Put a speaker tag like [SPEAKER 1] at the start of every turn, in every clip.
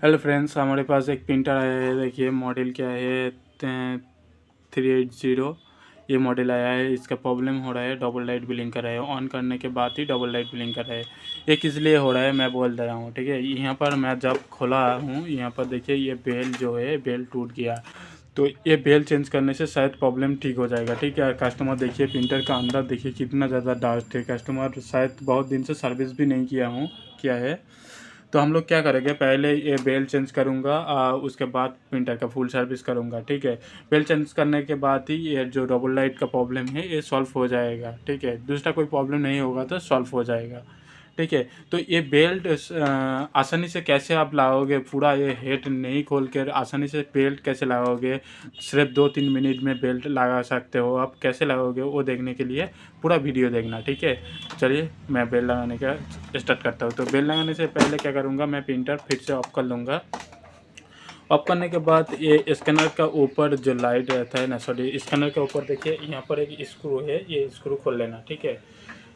[SPEAKER 1] Hello friends, हमारे पास एक printer आया है। देखिए मॉडल क्या है, 380। ये मॉडल आया है। इसका प्रॉब्लम हो रहा है, डबल लाइट ब्लिंक कर रहा है। ऑन करने के बाद ही डबल लाइट ब्लिंक कर रहा है। ये किस लिए हो रहा है मैं बोल दे रहा हूँ, ठीक है। यहाँ पर मैं जब खोला हूँ, यहाँ पर देखिए ये बेल जो है, बेल टूट गया। तो ये बेल चेंज करने से शायद प्रॉब्लम ठीक हो जाएगा, ठीक है। कस्टमर देखिए प्रिंटर का अंदर देखिए कितना ज़्यादा डस्ट है। कस्टमर शायद बहुत दिन से सर्विस भी नहीं किया है। तो हम लोग क्या करेंगे, पहले ये बेल चेंज करूँगा, उसके बाद प्रिंटर का फुल सर्विस करूँगा, ठीक है। बेल चेंज करने के बाद ही ये जो डबल लाइट का प्रॉब्लम है ये सॉल्व हो जाएगा, ठीक है। दूसरा कोई प्रॉब्लम नहीं होगा तो सॉल्व हो जाएगा, ठीक है। तो ये बेल्ट आसानी से कैसे आप लाओगे, पूरा ये हेड नहीं खोल कर आसानी से बेल्ट कैसे लगाओगे, सिर्फ 2-3 मिनट में बेल्ट लगा सकते हो। आप कैसे लगाओगे वो देखने के लिए पूरा वीडियो देखना, ठीक है। चलिए मैं बेल्ट लगाने का स्टार्ट करता हूँ। तो बेल्ट लगाने से पहले क्या करूँगा, मैं प्रिंटर फिर से ऑफ कर लूँगा। ऑफ करने के बाद ये स्कैनर का ऊपर जो लाइट रहता है ना, सॉरी, स्कैनर के ऊपर देखिए यहाँ पर एक स्क्रू है, ये स्क्रू खोल लेना, ठीक है।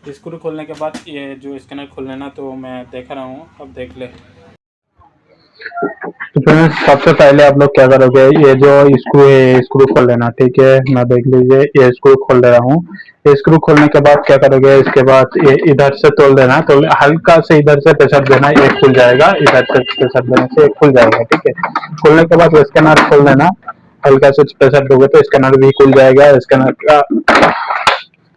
[SPEAKER 1] स्क्रू खोलने के बाद ये जो स्कैनर खोल लेना, तो मैं देख रहा हूँ, अब देख ले।
[SPEAKER 2] तो फ्रेंड्स सबसे पहले आप लोग क्या करोगे, ये जो स्क्रू है स्क्रू खोल लेना, ठीक है। मैं देख लीजिए ये स्क्रू खोल दे रहा हूँ। ये स्क्रू खोलने के बाद क्या करोगे, इसके बाद ये इधर से तोल देना, तो हल्का से इधर से प्रेशर देना, एक खुल जाएगा। इधर से प्रेशर देने से एक खुल जाएगा, ठीक है। खोलने के बाद स्कैनर खोल देना, हल्का से प्रेशर दोगे तो स्कैनर भी खुल जाएगा। स्कैनर का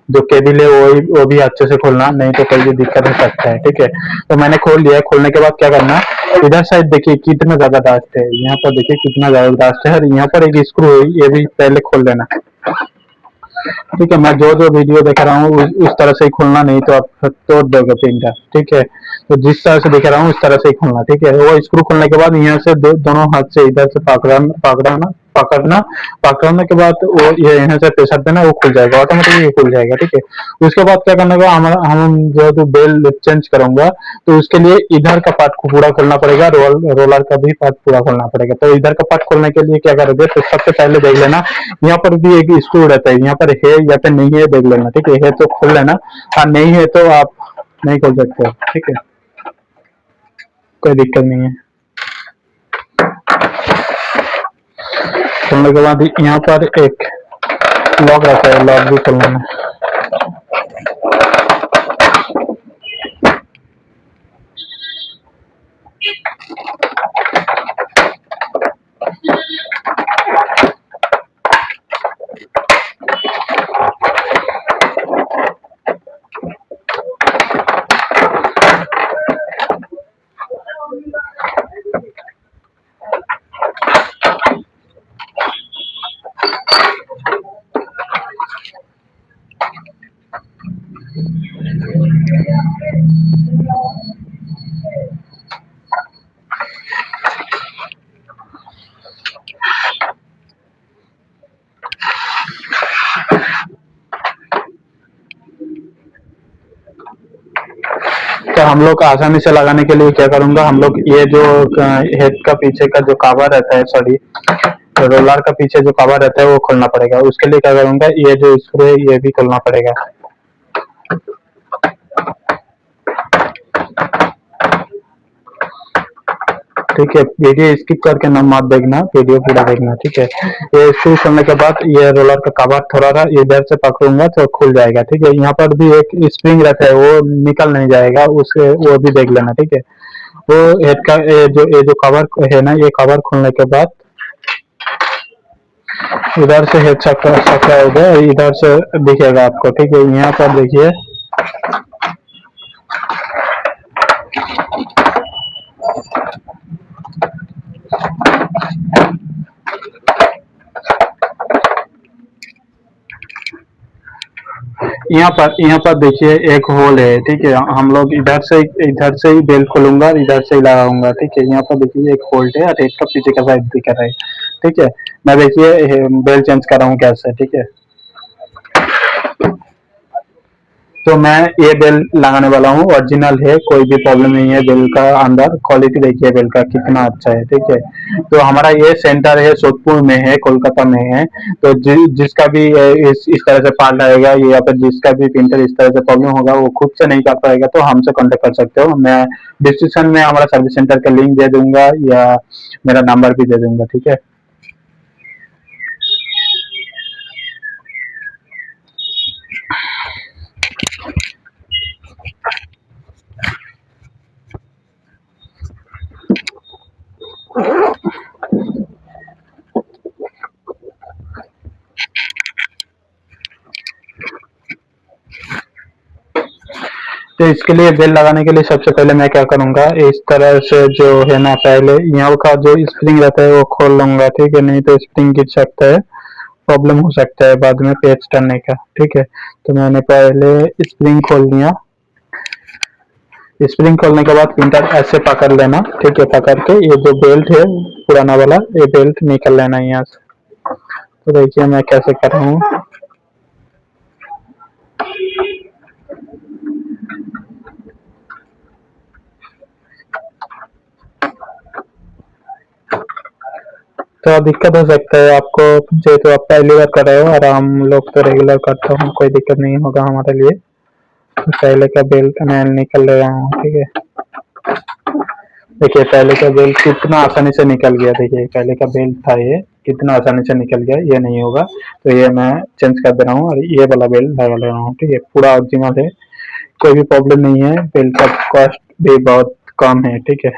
[SPEAKER 2] जो केबल है वो भी अच्छे से खोलना, नहीं तो कोई भी दिक्कत हो सकता है, ठीक है। तो मैंने खोल लिया है। खोलने के बाद क्या करना, इधर साइड देखिए कितना ज्यादा डास्ट है, यहाँ पर देखिए कितना ज्यादा डास्ट है, और यहाँ पर एक स्क्रू है, ये भी पहले खोल लेना, ठीक है। मैं जो जो वीडियो दिखा रहा हूँ उस तरह से ही खोलना, नहीं तो आप तोड़ दोगे प्रिंटर, ठीक है। तो जिस तरह से दिखा रहा हूँ उस तरह से ही खोलना, ठीक है। वो स्क्रू खोलने के बाद यहाँ से दोनों हाथ से इधर से पकड़ने के बाद वो ये यहाँ से प्रेशर देना, वो खुल जाएगा, ऑटोमेटिकली खुल जाएगा, ठीक है। उसके बाद क्या करना होगा, हम जो बेल चेंज करूंगा, तो उसके लिए इधर का पार्ट को पूरा खोलना पड़ेगा, रोलर का भी पार्ट पूरा खोलना पड़ेगा। तो इधर का पार्ट खोलने के लिए क्या करोगे, तो सबसे पहले देख लेना यहाँ पर भी एक स्क्रू रहता है, यहाँ पर है या फिर नहीं है देख लेना, ठीक है तो खोल लेना, और नहीं है तो आप नहीं खोल सकते हो, ठीक है, कोई दिक्कत नहीं है। खोलने के बाद यहाँ पर एक लॉक रहता है, लॉक भी खोल लेना। तो हम लोग आसानी से लगाने के लिए क्या करूंगा, हम लोग ये जो हेड का पीछे का जो कवर रहता है, सॉरी, रोलर का पीछे जो कवर रहता है वो खोलना पड़ेगा। उसके लिए क्या करूंगा, ये जो स्क्रू है ये भी खोलना पड़ेगा, ठीक है। वीडियो स्किप करके ना मत देखना, वीडियो पूरा देखना, ठीक है। ये शुरू करने के बाद ये रोलर का कवर थोड़ा सा इधर से पकड़ूंगा तो खुल जाएगा, ठीक है। यहाँ पर भी एक स्प्रिंग रहता है, वो निकल नहीं जाएगा, उसे वो भी देख लेना, ठीक है। वो हेड का ये जो कवर है ना, ये कवर खोलने के बाद इधर से हेड सकता होगा, इधर से दिखेगा आपको, ठीक है। यहाँ पर देखिए यहाँ पर देखिए एक होल है, ठीक है। हम लोग इधर से ही बेल्ट खोलूंगा, इधर से ही लगाऊंगा, ठीक है। यहाँ पर देखिए एक होल्ड है, और एक का पीछे का साइड दिख रहा है, ठीक है। मैं देखिए बेल्ट चेंज कर रहा हूँ कैसे, ठीक है। तो मैं ये बेल लगाने वाला हूँ, ओरिजिनल है, कोई भी प्रॉब्लम नहीं है। बेल का अंदर क्वालिटी देखिए बेल का कितना अच्छा है, ठीक है। तो हमारा ये सेंटर है सोदपुर में है, कोलकाता में है। तो जिसका भी इस तरह से पार्ट आएगा या फिर जिसका भी प्रिंटर इस तरह से प्रॉब्लम होगा वो खुद से नहीं कर पाएगा तो हमसे कांटेक्ट कर सकते हो। मैं डिस्क्रिप्शन में हमारा सर्विस सेंटर का लिंक दे दूंगा या मेरा नंबर भी दे दूंगा, ठीक है। तो इसके लिए बेल लगाने के लिए सबसे पहले मैं क्या करूंगा, इस तरह से जो है ना, पहले यहाँ का जो स्प्रिंग रहता है वो खोल लूंगा, ठीक है। नहीं तो स्प्रिंग गिर सकता है, प्रॉब्लम हो सकता है बाद में पेच करने का, ठीक है। तो मैंने पहले स्प्रिंग खोल लिया। स्प्रिंग खोलने के बाद प्रिंटर ऐसे पकड़ लेना, ठीक है। पकड़ के ये जो बेल्ट है पुराना वाला, ये बेल्ट निकल लेना यहाँ से। तो देखिए मैं कैसे कर रहा हूँ। तो दिक्कत हो सकता है आपको, जेहेतु आप पहली बार कर रहे हो और हम लोग तो रेगुलर करते हो, कोई दिक्कत नहीं होगा हमारे लिए। तो पहले का बेल्ट मैं निकल ले रहा हूँ, ठीक है। देखिए पहले का बेल्ट कितना आसानी से निकल गया, देखिए पहले का बेल्ट था ये, कितना आसानी से निकल गया। ये नहीं होगा तो ये मैं चेंज कर दे रहा हूँ और ये वाला बेल्ट लगा ले रहा हूँ, ठीक है। पूरा ओरिजिनल है, कोई भी प्रॉब्लम नहीं है। बेल्ट का कॉस्ट भी बहुत कम है, ठीक है।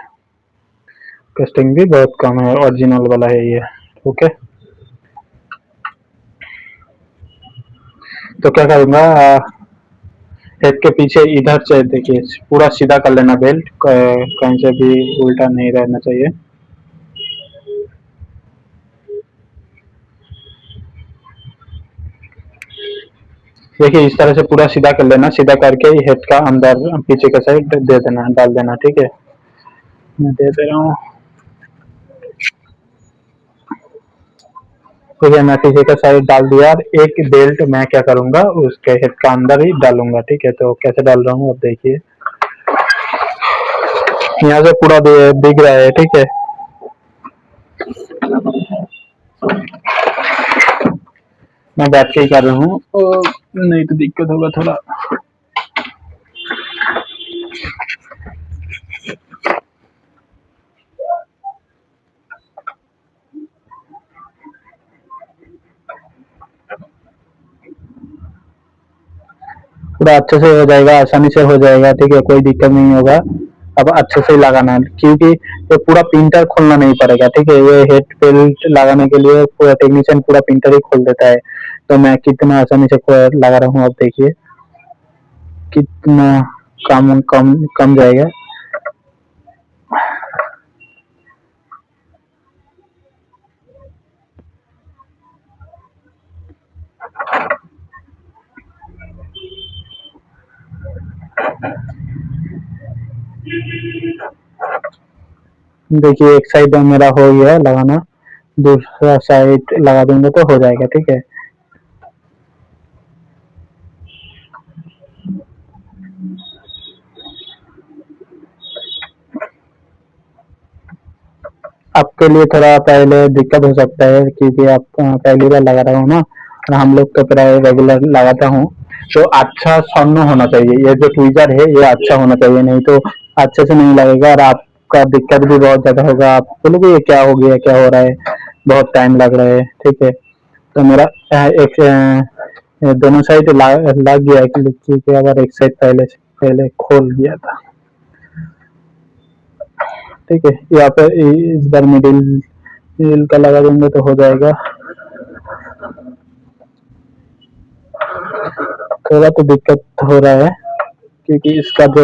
[SPEAKER 2] कस्टिंग भी बहुत कम है, ओरिजिनल वाला है ये, ओके। तो क्या करूंगा, हेड के पीछे इधर से देखिए पूरा सीधा कर लेना बेल्ट, कहीं से भी उल्टा नहीं रहना चाहिए। देखिए इस तरह से पूरा सीधा कर लेना, सीधा करके हेड का अंदर पीछे का साइड दे देना, डाल देना, ठीक है। मैं दे दे रहा हूँ, ठीक है। मैं पीछे का साइड डाल दिया और एक बेल्ट मैं क्या करूंगा उसके हेड का अंदर ही डालूंगा, ठीक है। तो कैसे डाल रहा हूँ अब देखिए, यहाँ से पूरा दिख रहा है, ठीक है। मैं बैठ के ही कर रहा हूँ, नहीं तो दिक्कत होगा थोड़ा। पूरा अच्छे से हो जाएगा, आसानी से हो जाएगा, ठीक है। कोई दिक्कत नहीं होगा। अब अच्छे से लगाना है क्योंकि ये पूरा प्रिंटर खोलना नहीं पड़ेगा, ठीक है। ये हेड बेल्ट लगाने के लिए पूरा टेक्नीशियन पूरा प्रिंटर ही खोल देता है। तो मैं कितना आसानी से लगा रहा हूँ, अब देखिए कितना कम कम कम जाएगा। देखिए एक साइड मेरा हो गया लगाना, दूसरा साइड लगा दूंगा तो हो जाएगा, ठीक है। आपके लिए थोड़ा पहले दिक्कत हो सकता है क्योंकि आप पहली बार लगा रहा हूँ ना, और हम लोग तो प्राय रेगुलर लगाता हूँ। तो अच्छा साउंड होना चाहिए, ये जो ट्वीजर है ये अच्छा होना चाहिए, नहीं तो अच्छे से नहीं लगेगा और आपका दिक्कत भी बहुत ज्यादा होगा। आप बोलोगे ये क्या हो गया, क्या हो रहा है, बहुत टाइम लग रहा है, ठीक है। तो मेरा एक दोनों साइड लग गया है क्योंकि अगर एक साइड पहले खोल गया था, ठीक है। यहाँ पे इस बार मिडिल मिडिल का लगा देंगे तो हो जाएगा। थोड़ा तो दिक्कत हो रहा है क्योंकि इसका जो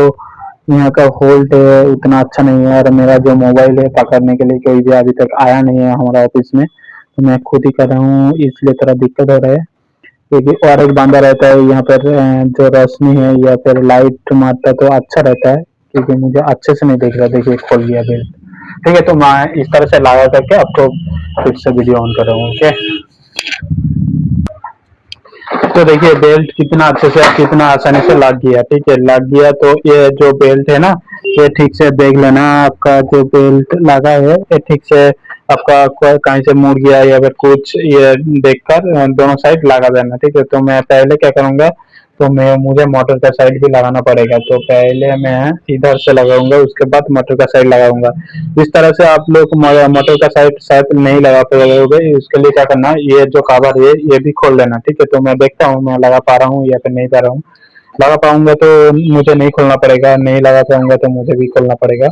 [SPEAKER 2] यहाँ का होल्ड है उतना अच्छा नहीं है और मेरा जो मोबाइल है पकड़ने के लिए कोई भी अभी तक आया नहीं है हमारा ऑफिस में, तो मैं खुद ही कर रहा हूँ, इसलिए थोड़ा दिक्कत हो रहा है। क्योंकि और एक बंदा रहता है यहाँ पर जो रोशनी है या फिर लाइट मारता तो अच्छा रहता है, क्योंकि मुझे अच्छे से नहीं दिख रहा। देखिए खोल गया बिल, ठीक है। तो मैं इस तरह से लगा करके आपको फिर से वीडियो ऑन कर रहा हूँ, ओके। तो देखिए बेल्ट कितना अच्छे से कितना आसानी से लग गया, ठीक है, लग गया। तो ये जो बेल्ट है ना, ये ठीक से देख लेना, आपका जो बेल्ट लगा है ये ठीक से आपका कहीं से मुड़ गया या फिर कुछ, ये देखकर दोनों साइड लगा देना, ठीक है। तो मैं पहले क्या करूंगा, तो मैं मुझे मोटर का साइड भी लगाना पड़ेगा, तो पहले मैं इधर से लगाऊंगा, उसके बाद मोटर का साइड लगाऊंगा। इस तरह से आप लोग मोटर का साइड शायद नहीं लगा पाओगे, उसके लिए क्या करना, ये जो कवर है ये भी खोल लेना, ठीक है। तो मैं देखता हूँ मैं लगा पा रहा हूँ या फिर नहीं पा रहा हूँ। लगा पाऊंगा तो मुझे नहीं खोलना पड़ेगा, नहीं लगा पाऊंगा तो मुझे भी खोलना पड़ेगा।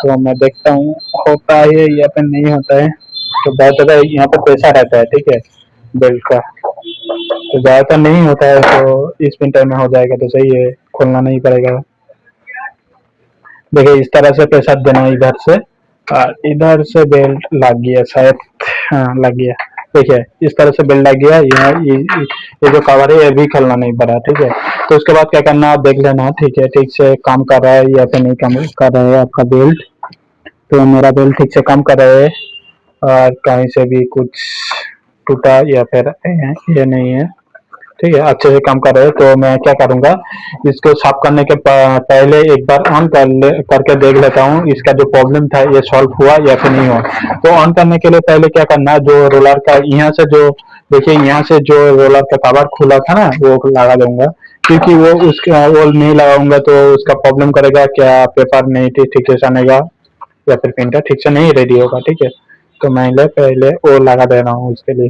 [SPEAKER 2] तो मैं देखता हूँ होता है या फिर नहीं होता है। तो बहुत ज्यादा यहाँ पर पैसा रहता है, ठीक है, बेल्ट का। तो ज्यादातर नहीं होता है, तो इस मिनट में हो जाएगा तो सही है, खोलना नहीं पड़ेगा। देखिए इस तरह से प्रेशर देना इधर से, और इधर से बेल्ट लग गया शायद, हाँ लग गया। देखिए इस तरह से बेल्ट लग गया, ये जो कवर है ये भी खोलना नहीं पड़ा, ठीक है। तो उसके बाद क्या करना आप देख लेना, ठीक है, ठीक से काम कर रहा है या फिर नहीं काम कर रहा है आपका बेल्ट। तो मेरा बेल्ट ठीक से काम कर रहा है, और कहीं से भी कुछ टूटा या फिर ये नहीं है, ठीक है, अच्छे से काम कर रहे हैं। तो मैं क्या करूंगा, इसको साफ करने के पहले एक बार ऑन करके देख लेता हूँ इसका जो प्रॉब्लम था ये सॉल्व हुआ या फिर नहीं हुआ। तो ऑन करने के लिए पहले क्या करना है, जो रोलर का यहाँ से जो, देखिए यहाँ से जो रोलर का कवर खुला था ना वो लगा दूंगा, क्योंकि वो उसका वो नहीं लगाऊंगा तो उसका प्रॉब्लम करेगा, क्या पेपर नहीं ठीक से आनेगा या फिर प्रिंटर ठीक से नहीं रेडी होगा, ठीक है। तो मैं पहले वो लगा दे रहा हूँ उसके लिए,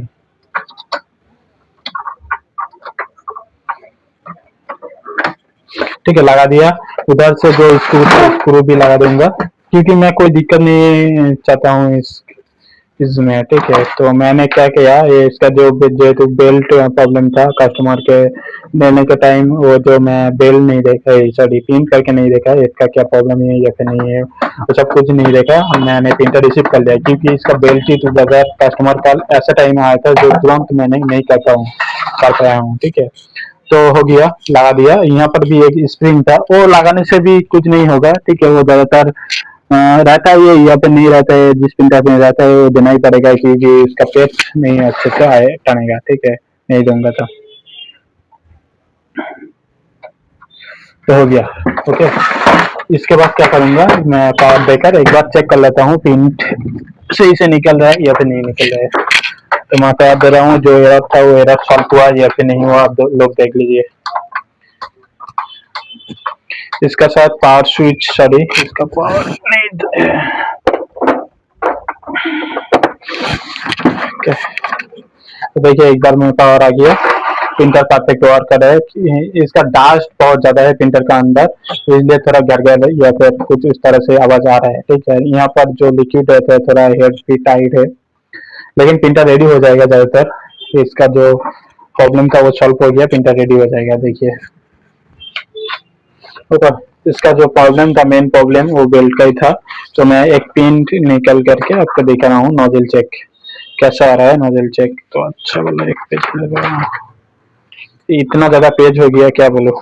[SPEAKER 2] ठीक है, लगा दिया। उधर से जो स्क्रू भी लगा दूंगा, क्योंकि मैं कोई दिक्कत नहीं चाहता हूँ इसमें, ठीक है। तो मैंने क्या किया, ये इसका जो बेल्ट प्रॉब्लम था कस्टमर के देने के टाइम, वो जो मैं बेल्ट नहीं देखा, सॉरी पिन करके नहीं देखा इसका क्या प्रॉब्लम है या फिर नहीं है, वो सब कुछ नहीं देखा, मैंने प्रिंटर रिसीव कर लिया, क्योंकि इसका बेल्ट ही तो बगैर कस्टमर का ऐसा टाइम आया था जो तुरंत मैंने नहीं कर पाया हूँ, ठीक है। तो हो गया, लगा दिया। यहाँ पर भी एक स्प्रिंग था, वो लगाने से भी कुछ नहीं होगा, ठीक है। वो ज्यादातर रहता है, ये यहाँ पे नहीं रहता है, जिस प्रिंटर में रहता है वो देना ही पड़ेगा, क्योंकि इसका पेट नहीं अच्छे से आए टनेगा, ठीक है, नहीं दूंगा तो हो गया, ओके। इसके बाद क्या करूंगा, मैं पावर देकर एक बार चेक कर लेता हूँ पिन सही से निकल रहा है या फिर नहीं निकल रहा है। तो मैं पावर दे रहा हूँ, जो एरर था वो एरर सॉल्व हुआ या फिर नहीं हुआ, आप लोग देख लीजिए। इसका शायद पावर स्विच, सॉरी इसका पावर नहीं, तो देखिए एक बार में पावर आ गया, प्रिंटर परफेक्ट वर्क कर रहा है। इसका डास्ट बहुत ज्यादा है प्रिंटर का अंदर, इसलिए थोड़ा गड़गड़ या फिर कुछ इस तरह से आवाज आ रहा है, ठीक है। यहाँ पर जो लिक्विड रहता है थोड़ा हेड भी टाइट है, लेकिन प्रिंटर रेडी हो जाएगा ज्यादातर। इसका जो प्रॉब्लम था वो सॉल्व हो गया, प्रिंटर रेडी हो जाएगा, देखिए ऊपर। इसका जो प्रॉब्लम था, मेन प्रॉब्लम वो बेल्ट का ही था। तो मैं एक पिन निकल करके आपको दिखा रहा हूँ, नोजल चेक कैसा आ रहा है, नोजल चेक। तो अच्छा बोला, एक पेज लगा, इतना ज्यादा पेज हो गया क्या बोलो।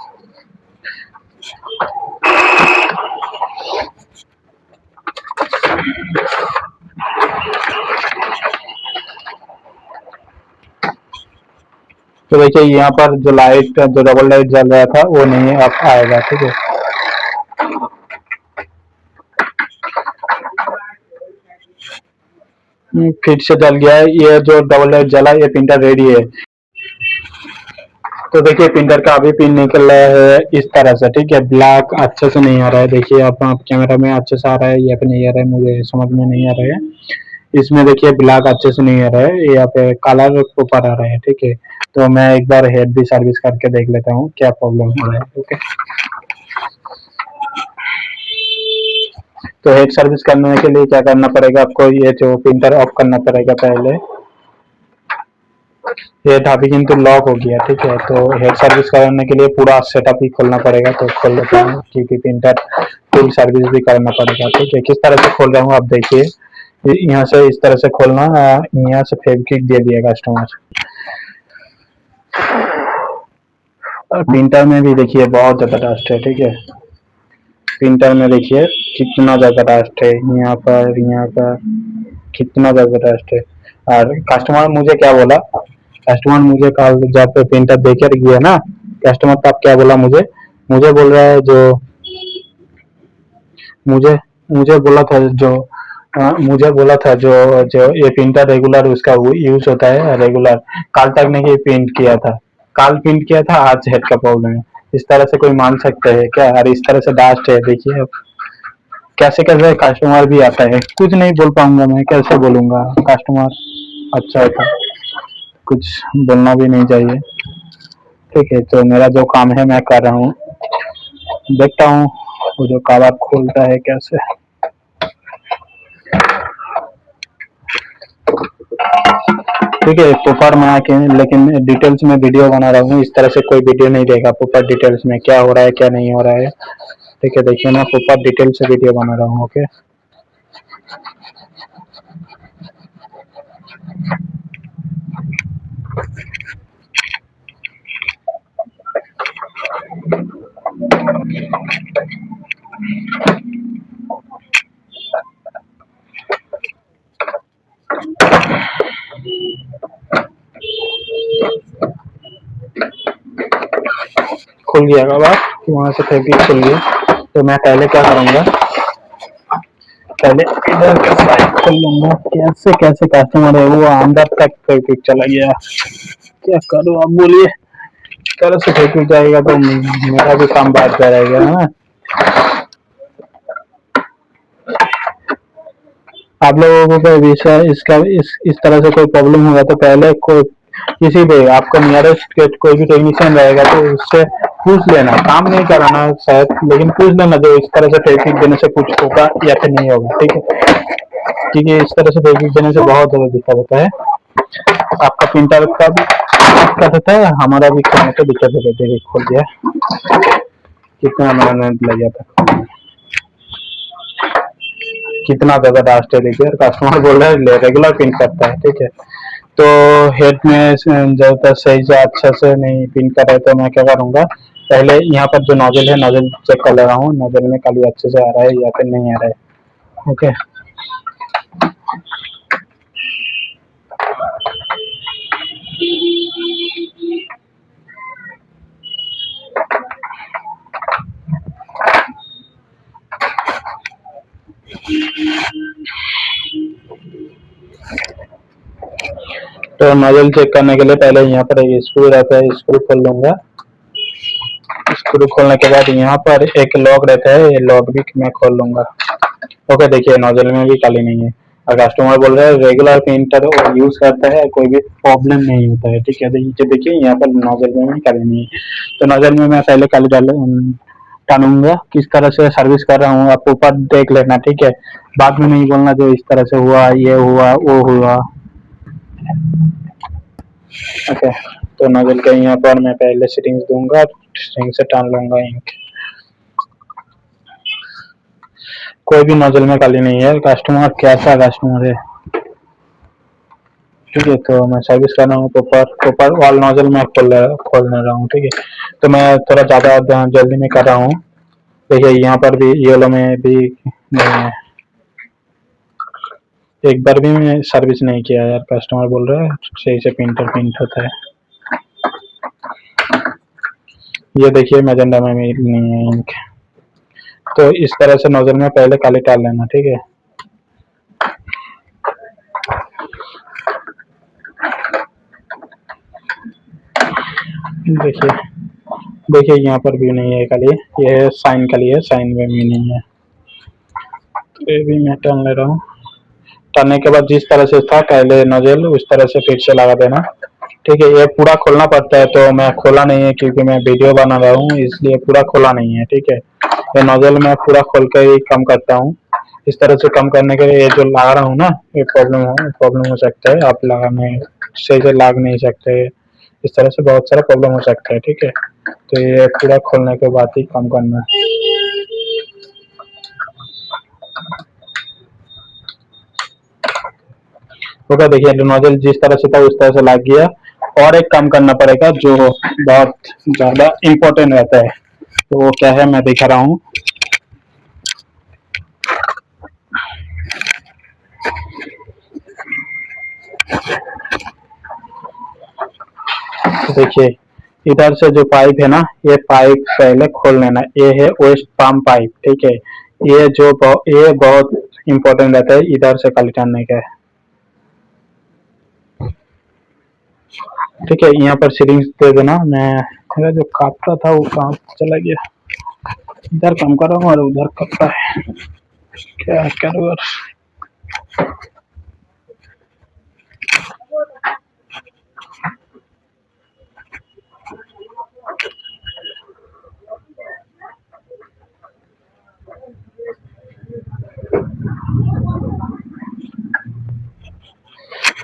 [SPEAKER 2] तो देखिए यहाँ पर जो लाइट, जो डबल लाइट जल रहा था वो नहीं अब आएगा, ठीक है। फिर से जल गया है, ये जो डबल लाइट जला ये प्रिंटर रेडी है। तो देखिए प्रिंटर का अभी पिन निकल रहा है इस तरह से, ठीक है, ब्लैक अच्छे से नहीं आ रहा है। देखिए आप कैमरा में अच्छे से आ रहा है या फिर नहीं आ रहा है, मुझे समझ में नहीं आ रहा है। इसमें देखिए ब्लैक अच्छे से नहीं आ रहा है, यहाँ पे कलर ऊपर आ रहा है, ठीक है। तो मैं एक बार हेड भी सर्विस करके देख लेता हूँ क्या प्रॉब्लम हो रहा है, ओके। तो हेड सर्विस करने के लिए क्या करना पड़ेगा आपको, ये जो प्रिंटर ऑफ करना पड़ेगा पहले। हेड अभी किंतु लॉक हो गया, ठीक है। तो हेड सर्विस करने के लिए पूरा सेटअप ही खोलना पड़ेगा, तो खोल लेता हूँ, क्योंकि प्रिंटर फुल सर्विस भी करना पड़ेगा, ठीक है। किस तरह से खोल रहा हूँ आप देखिए, यहाँ से इस तरह से खोलना, यहाँ से फेविक्विक दे दिया कस्टमर। और प्रिंटर में भी देखिए बहुत ज्यादा डस्ट है, ठीक है। प्रिंटर में देखिए कितना ज्यादा डस्ट है, यहाँ पर कितना ज्यादा डस्ट है। और कस्टमर मुझे क्या बोला, कस्टमर मुझे कल जब प्रिंटर देकर गया ना, कस्टमर तब क्या बोला मुझे बोल रहा है जो मुझे मुझे बोला था जो मुझे बोला था जो जो ये प्रिंटर रेगुलर उसका यूज होता है रेगुलर, कल तक नहीं प्रिंट किया था, कल प्रिंट किया था, आज हेड का प्रॉब्लम है। इस तरह से कोई मान सकता है क्या? और इस तरह से डास्ट है, देखिए अब कैसे कैसे कस्टमर भी आता है, कुछ नहीं बोल पाऊंगा मैं, कैसे बोलूंगा? कस्टमर अच्छा होता है, कुछ बोलना भी नहीं चाहिए। ठीक है, तो मेरा जो काम है मैं कर रहा हूँ, देखता हूँ वो जो कबाब खोलता है कैसे। ठीक है, प्रॉपर मैं लेकिन डिटेल्स में वीडियो बना रहा हूँ, इस तरह से कोई वीडियो नहीं देगा प्रॉपर डिटेल्स में क्या हो रहा है क्या नहीं हो रहा है। ठीक है, देखिए मैं प्रॉपर डिटेल से वीडियो बना रहा हूँ। ओके, खुल गया कबाब, वहाँ से फैब्रिक खुल गया। तो मैं पहले क्या करूँगा, पहले इधर का साइड खोल लूंगा। कैसे कैसे कस्टमर है वो अंदर तक फैब्रिक चला गया, क्या करूँ आप बोलिए? तरह से फैब्रिक जाएगा तो मेरा भी काम बात जाएगा, है ना? आप लोगों को इसका इस तरह से कोई प्रॉब्लम होगा तो पहले कोई किसी भी आपका नियरेस्ट कोई भी टेक्नीशियन रहेगा तो उससे पूछ लेना, काम नहीं कराना शायद, लेकिन पूछ लेना जो इस तरह से टेक्निक देने से कुछ होगा या फिर नहीं होगा। ठीक है, क्योंकि इस तरह से टेक्निक देने से बहुत ज़्यादा दिक्कत होता है, आपका प्रिंटर का भी दिक्कत होता है, हमारा भी खोलने का दिक्कत होता है। देखिए खोल दिया, कितना मेहनत लगा था, कितना ज़्यादा डास्ट है देखिए, और कस्टमर बोल रहा है रेगुलर प्रिंट करता है। ठीक है, तो हेड में जब तक सही से अच्छा से नहीं पिन कर रहे तो मैं क्या करूँगा, पहले यहाँ पर जो नोजल है नोजल चेक कर ले रहा हूँ, नोजल में खाली अच्छे से आ रहा है या फिर नहीं आ रहा है। ओके, तो नोजल चेक करने के लिए पहले यहाँ पर एक स्क्रू रहता है, स्क्रू खोल लूंगा। स्क्रू खोलने के बाद यहाँ पर एक लॉक रहता है, ये लॉक भी मैं खोल लूंगा। ओके, देखिए नोजल में भी खाली नहीं है, और कस्टमर बोल रहा है रेगुलर प्रिंटर यूज करता है कोई भी प्रॉब्लम नहीं होता है। ठीक है, देखिए यहाँ पर नोजल में भी खाली नहीं है, तो नोजल में मैं पहले खाली टानूंगा, किस तरह से सर्विस कर रहा हूँ आप ऊपर देख लेना। ठीक है, बाद में नहीं बोलना जो इस तरह से हुआ, ये हुआ, वो हुआ। ओके, तो नोजल के यहाँ पर मैं पहले सेटिंग्स दूंगा, सेटिंग से टान लूंगा इंक। कोई भी नोजल में खाली नहीं है, कस्टमर कैसा कस्टमर है। ठीक है, तो मैं सर्विस कर रहा हूँ, प्रॉपर वाल नोजल में खोल रहा हूँ। ठीक है, तो मैं थोड़ा ज़्यादा जल्दी में कर रहा हूँ। देखिए यहाँ पर भी येलो में भी नहीं है, एक बार भी मैं सर्विस नहीं किया यार, कस्टमर बोल रहा है सही से प्रिंटर प्रिंट होता है। ये देखिए मैजेंडा में नहीं है इंक, तो इस तरह से नोजल में पहले काली डाल लेना। ठीक है, देखिए देखिए यहाँ पर भी नहीं है खाली, ये साइन खाली है, साइन में भी नहीं है। तो ये भी मैं टाल ले रहा हूँ, टालने के बाद जिस तरह से था पहले नोजल उस तरह से फिर से लगा देना। ठीक है, ये पूरा खोलना पड़ता है, तो मैं खोला नहीं है क्योंकि मैं वीडियो बना रहा हूँ, इसलिए पूरा खोला नहीं है। ठीक है, ये नोजल मैं पूरा खोल कर ही कम करता हूँ। इस तरह से कम करने के लिए ये जो लगा रहा हूँ ना, ये प्रॉब्लम हो सकता है, आप लगाने सही से लाग नहीं सकते, इस तरह से बहुत सारा प्रॉब्लम हो सकता है। ठीक है, तो ये पूरा खोलने के बाद ही कम करना है। ओके, देखिए नोजल जिस तरह से था उस तरह से लग गया, और एक काम करना पड़ेगा जो बहुत ज़्यादा इम्पोर्टेंट रहता है, तो वो क्या है मैं दिखा रहा हूँ। देखिए इधर से जो पाइप है ना, ये पाइप पहले खोल लेना। ये है वेस्ट पाम पाइप, ठीक है। ये बहुत इंपॉर्टेंट रहता है, इधर से खाली करने का है, ठीक है। यहाँ पर सीरिंज दे देना। मेरा जो काटता था वो काम चला गया, इधर काम कर रहा हूँ और उधर करता है, क्या करूँ।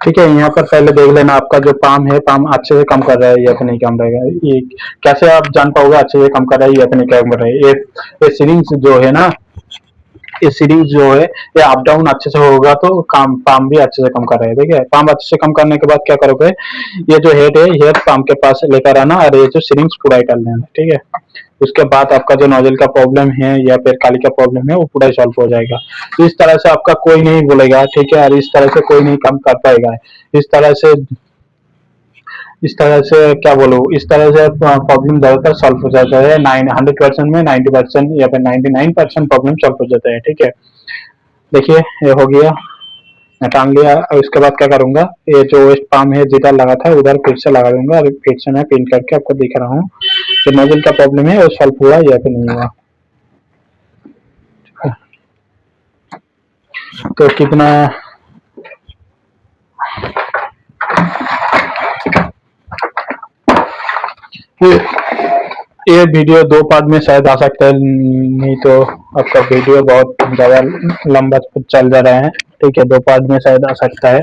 [SPEAKER 2] ठीक है, यहाँ पर पहले देख लेना आपका जो पाम है, पाम अच्छे से काम कर रहा है या फिर नहीं काम रहेगा। ये कैसे आप जान पाओगे अच्छे से काम कर रहा है या फिर नहीं काम कर रहा है? ये सीरिंज जो है ना, ये सीरीज जो है ये अप डाउन अच्छे से होगा तो काम पाम भी अच्छे से कम कर रहे हैं, ठीक है। पाम अच्छे से कम करने के बाद क्या करोगे, ये जो हेड है हेड पाम के पास लेकर आना और ये जो सीरिंज पूरा ही डाल देना, ठीक है। उसके बाद आपका जो नोजल का प्रॉब्लम है या फिर काली का प्रॉब्लम है वो पूरा ही सॉल्व हो जाएगा। तो इस तरह से आपका कोई नहीं बोलेगा, ठीक है, और इस तरह से कोई नहीं काम कर पाएगा। इस तरह से इस तरह से क्या बोलूँ, इस तरह से प्रॉब्लम ज़्यादातर सॉल्व हो जाता है। 100% में 90% या फिर 99% प्रॉब्लम सॉल्व हो जाता है, ठीक है। देखिए ये हो गया, मैं टांग लिया। और उसके बाद क्या करूंगा, ये जो वेस्ट पाम है जिधर लगा था उधर फिर से लगा दूंगा और फिर से मैं पिन करके आपको दिखा रहा हूँ कि नोजल का प्रॉब्लम है वो सॉल्व हुआ या फिर नहीं हुआ। तो कितना ये ये वीडियो दो पार्ट में शायद आ सकता है, नहीं तो आपका वीडियो बहुत ज़्यादा लंबा चल जा रहा है, ठीक है। दो पार्ट में शायद आ सकता है,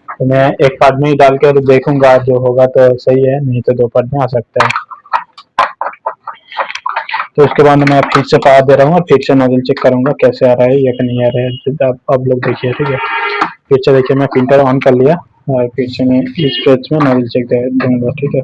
[SPEAKER 2] तो मैं एक पार्ट में ही डाल कर देखूंगा, जो होगा तो सही है, नहीं तो दो पार्ट में आ सकता है। तो उसके बाद मैं फिर से पावर दे रहा हूँ और फिर से नोजल चेक करूंगा कैसे आ रहा है या फिर नहीं आ रहा है। आप लोग देखिए, ठीक है। फिर से देखिए मैं प्रिंटर ऑन कर लिया और फिर से मैं इस पेज में नोजल चेक दूंगा, ठीक है।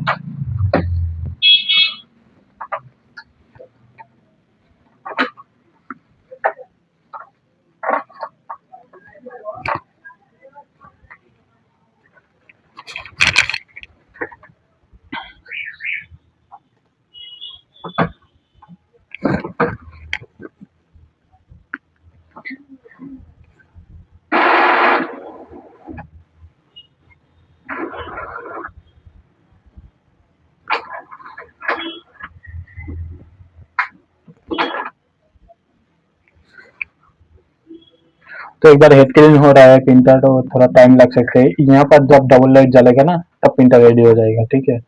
[SPEAKER 2] तो एक बार हेड क्लीन हो रहा है प्रिंटर, तो थोड़ा टाइम लग सकता है। यहाँ पर जब डबल लाइट जलेगा ना तब प्रिंटर रेडी हो जाएगा, ठीक है।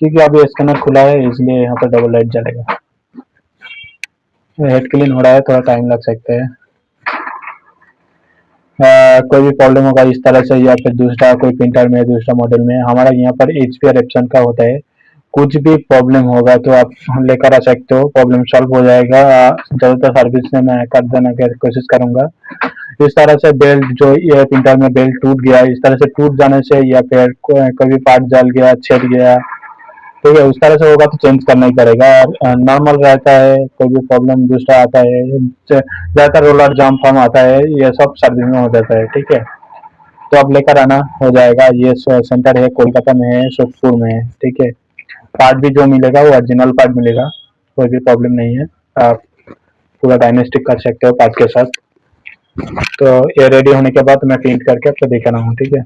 [SPEAKER 2] क्योंकि अभी स्कैनर खुला है इसलिए यहाँ पर डबल लाइट जलेगा। हेड क्लीन हो रहा है, थोड़ा टाइम लग सकता है। कोई भी प्रॉब्लम होगा इस तरह से या फिर दूसरा कोई प्रिंटर में दूसरा मॉडल में, हमारा यहाँ पर HP और एप्सन का होता है। कुछ भी प्रॉब्लम होगा तो आप लेकर आ सकते हो, प्रॉब्लम सॉल्व हो जाएगा। ज़्यादातर सर्विस में मैं कर देने की कोशिश करूंगा। इस तरह से बेल्ट जो ये प्रिंटर में बेल्ट टूट गया, इस तरह से टूट जाने से या फिर कभी पार्ट जल गया, छेद गया, ठीक है, उस तरह से होगा तो चेंज करना ही पड़ेगा। नॉर्मल रहता है, कोई भी प्रॉब्लम दूसरा आता है, ज़्यादातर रोलर जाम फॉर्म आता है, ये सब सर्विस में हो जाता है, ठीक है। तो अब लेकर आना हो जाएगा। ये सेंटर है कोलकाता में है, सोदपुर में है, ठीक है। पार्ट भी जो मिलेगा वो ओरिजिनल पार्ट मिलेगा, कोई भी प्रॉब्लम नहीं है। आप पूरा डायग्नोस्टिक कर सकते हो पार्ट के साथ। तो ये रेडी होने के बाद मैं प्रिंट करके आपको दिखा रहा हूँ, ठीक है।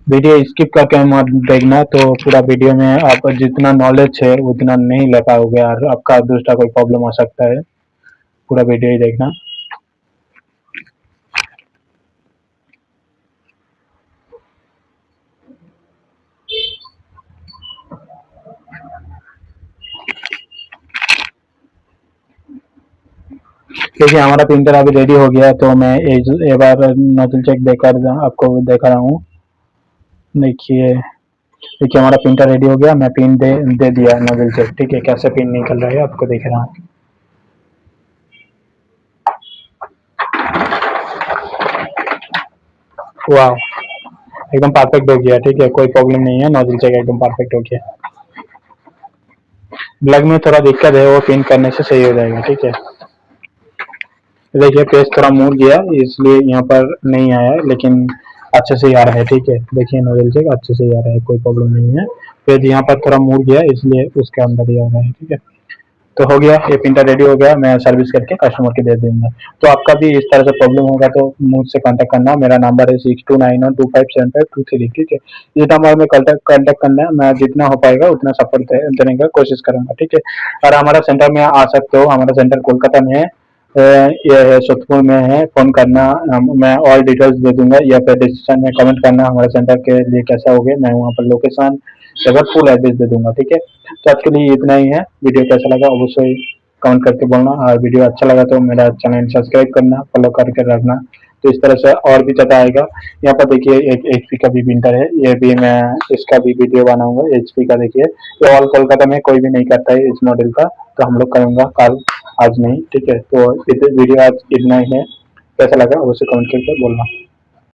[SPEAKER 2] वीडियो स्किप करके मत देखना, तो पूरा वीडियो में आप जितना नॉलेज है उतना नहीं ले पाओगे और आपका दूसरा कोई प्रॉब्लम आ सकता है। पूरा वीडियो ही देखना। क्योंकि हमारा प्रिंटर अभी रेडी हो गया, तो मैं एक बार नोजल चेक देकर आपको दिखा रहा हूँ। देखिए देखिए हमारा प्रिंटर रेडी हो गया, मैं पिन दे दिया नोजल चेक, ठीक है। कैसे पिन निकल रहा है आपको दिख रहा हूँ। वाह, एकदम परफेक्ट हो गया, ठीक है, कोई प्रॉब्लम नहीं है, नोजल चेक एकदम परफेक्ट हो गया। ब्लग में थोड़ा दिक्कत है, वो पिन करने से सही हो जाएगा, ठीक है। देखिए पेज थोड़ा मुड़ गया इसलिए यहाँ पर नहीं आया, लेकिन अच्छे से ही आ रहा है। ठीक है, देखिए नोजल चेक अच्छे से ही आ रहा है, कोई प्रॉब्लम नहीं है। पेज यहाँ पर थोड़ा मुड़ गया इसलिए उसके अंदर ही आ रहा है। ठीक है, तो हो गया, ये प्रिंटर रेडी हो गया, मैं सर्विस करके कस्टमर के दे दूंगा। तो आपका भी इस तरह से प्रॉब्लम होगा तो मुझसे कांटेक्ट करना, मेरा नंबर है 6291257523। ठीक है, इस नंबर में कांटेक्ट करना है, मैं जितना हो पाएगा उतना सपोर्ट देने का कोशिश करूंगा। ठीक है, और हमारा सेंटर में आ सकते हो, हमारा सेंटर कोलकाता में है, ये है सोतपुर में है। फोन करना, मैं ऑल डिटेल्स दे दूंगा, या फिर डिस्क्रिप्शन में कमेंट करना हमारे सेंटर के लिए कैसा हो गया, मैं वहाँ पर लोकेशन जगह फुल एड्रेस दे दूंगा। ठीक है, तो आज के लिए इतना ही है। वीडियो कैसा लगा अवश्य कमेंट करके बोलना, और वीडियो अच्छा लगा तो मेरा चैनल सब्सक्राइब करना, फॉलो करके रखना। तो इस तरह से और भी ज़्यादा आएगा। यहाँ पर देखिए एक एचपी का भी प्रिंटर है, ये भी मैं इसका भी वीडियो बनाऊंगा। एचपी का देखिए, ये ऑल कोलकाता में कोई भी नहीं करता है इस मॉडल का, तो हम लोग करूँगा कल, आज नहीं। ठीक है, तो वीडियो आज इतना ही है। कैसा लगा अवश्य कमेंट करके बोलना।